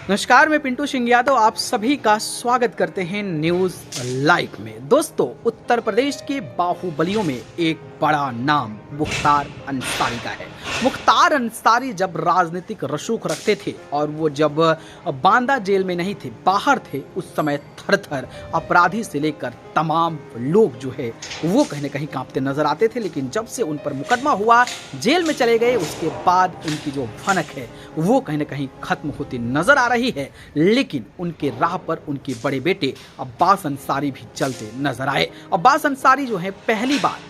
नमस्कार, मैं पिंटू सिंह यादव आप सभी का स्वागत करते हैं न्यूज लाइव में। दोस्तों, उत्तर प्रदेश के बाहुबलियों में एक बड़ा नाम मुख्तार अंसारी का है। मुख्तार अंसारी जब राजनीतिक रसूख रखते थे और वो जब बांदा जेल में नहीं थे, बाहर थे, उस समय थर-थर अपराधी से लेकर तमाम लोग जो है वो कहीं ना कहीं कांपते नजर आते थे। लेकिन जब से उन पर मुकदमा हुआ, जेल में चले गए, उसके बाद उनकी जो भनक है वो कहीं ना कहीं खत्म होती नजर आ रही है। लेकिन उनके राह पर उनके बड़े बेटे अब्बास अंसारी भी चलते नजर आए। अब्बास अंसारी जो है पहली बार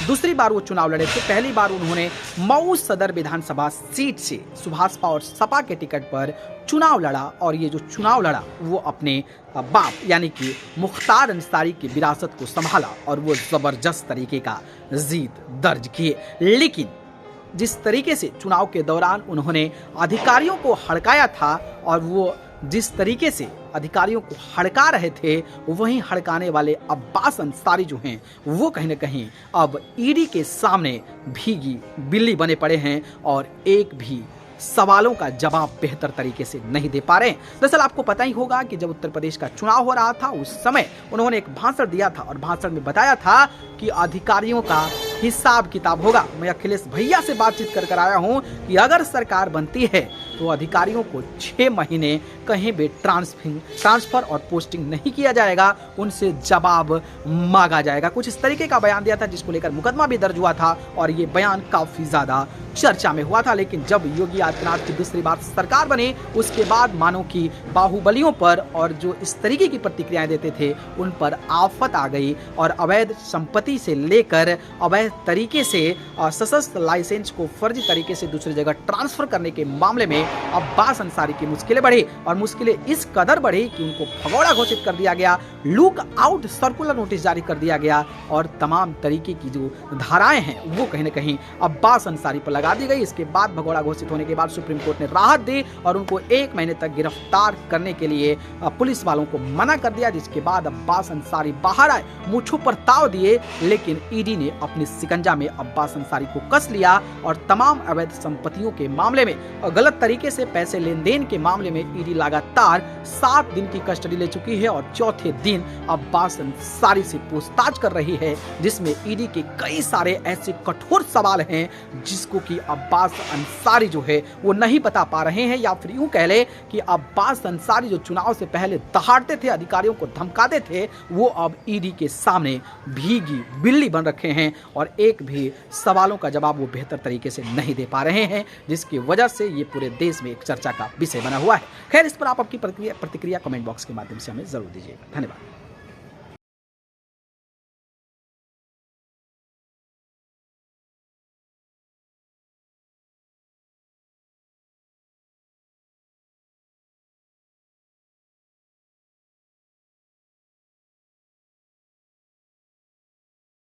दूसरी बार वो चुनाव लड़े थे। पहली बार उन्होंने मऊ सदर विधानसभा सीट से सुभाषपा और सपा के टिकट पर चुनाव लड़ा और ये जो चुनाव लड़ा वो अपने बाप यानी कि मुख्तार अंसारी की विरासत को संभाला और वो जबरदस्त तरीके का जीत दर्ज किए। लेकिन जिस तरीके से चुनाव के दौरान उन्होंने अधिकारियों को हड़काया था और वो जिस तरीके से अधिकारियों को हड़का रहे थे, वहीं हड़काने वाले अब्बास अंसारी जो हैं वो कहीं ना कहीं अब ईडी के सामने भीगी बिल्ली बने पड़े हैं और एक भी सवालों का जवाब बेहतर तरीके से नहीं दे पा रहे हैं। दरअसल आपको पता ही होगा कि जब उत्तर प्रदेश का चुनाव हो रहा था, उस समय उन्होंने एक भाषण दिया था और भाषण में बताया था कि अधिकारियों का हिसाब किताब होगा। मैं अखिलेश भैया से बातचीत कर आया हूं कि अगर सरकार बनती है तो अधिकारियों को 6 महीने कहीं भी ट्रांसफर और पोस्टिंग नहीं किया जाएगा, उनसे जवाब मांगा जाएगा। कुछ इस तरीके का बयान दिया था जिसको लेकर मुकदमा भी दर्ज हुआ था और ये बयान काफी ज्यादा चर्चा में हुआ था। लेकिन जब योगी आदित्यनाथ की दूसरी बार सरकार बनी, उसके बाद मानो कि बाहुबलियों पर और जो इस तरीके की प्रतिक्रियाएं देते थे उन पर आफत आ गई और अवैध संपत्ति से लेकर अवैध तरीके से सशस्त्र लाइसेंस को फर्जी तरीके से दूसरी जगह ट्रांसफर करने के मामले में अब्बास अंसारी की मुश्किलें बढ़ी और मुश्किलें इस कदर बढ़ी कि उनको भगोड़ा घोषित कर दिया गया, लुक आउट सर्कुलर नोटिस जारी कर दिया गया और तमाम तरीके की जो धाराएं हैं वो कहीं ना कहीं अब्बास अंसारी पर लगा दी गई। इसके बाद भगोड़ा घोषित होने के बाद सुप्रीम कोर्ट ने राहत दी और उनको 1 महीने तक गिरफ्तार करने के लिए पुलिस वालों को मना कर दिया, जिसके बाद अब्बास अंसारी बाहर आए, मूंछों पर ताव दिए। लेकिन ईडी ने अपने शिकंजा में अब्बास अंसारी को कस लिया और तमाम अवैध संपत्तियों के मामले में और गलत तरीके से पैसे लेन देन के मामले में ईडी लगातार 7 दिन की कस्टडी ले चुकी है और चौथे दिन अब्बास अंसारी से पूछताछ कर रही है, जिसमें ईडी के कई सारे ऐसे कठोर सवाल हैं जिसको कि अब्बास अंसारी जो है वो नहीं बता पा रहे हैं, या फिर यूं कह ले कि अब्बास अंसारी जो चुनाव से पहले दहाड़ते थे, अधिकारियों को धमकाते थे, वो अब ईडी के सामने भीगी बिल्ली बन रखे हैं और एक भी सवालों का जवाब वो बेहतर तरीके से नहीं दे पा रहे हैं, जिसकी वजह से ये पूरे देश में एक चर्चा का विषय बना हुआ है। खैर, इस पर आप आपकी प्रतिक्रिया कमेंट बॉक्स के माध्यम से हमें जरूर दीजिएगा। धन्यवाद।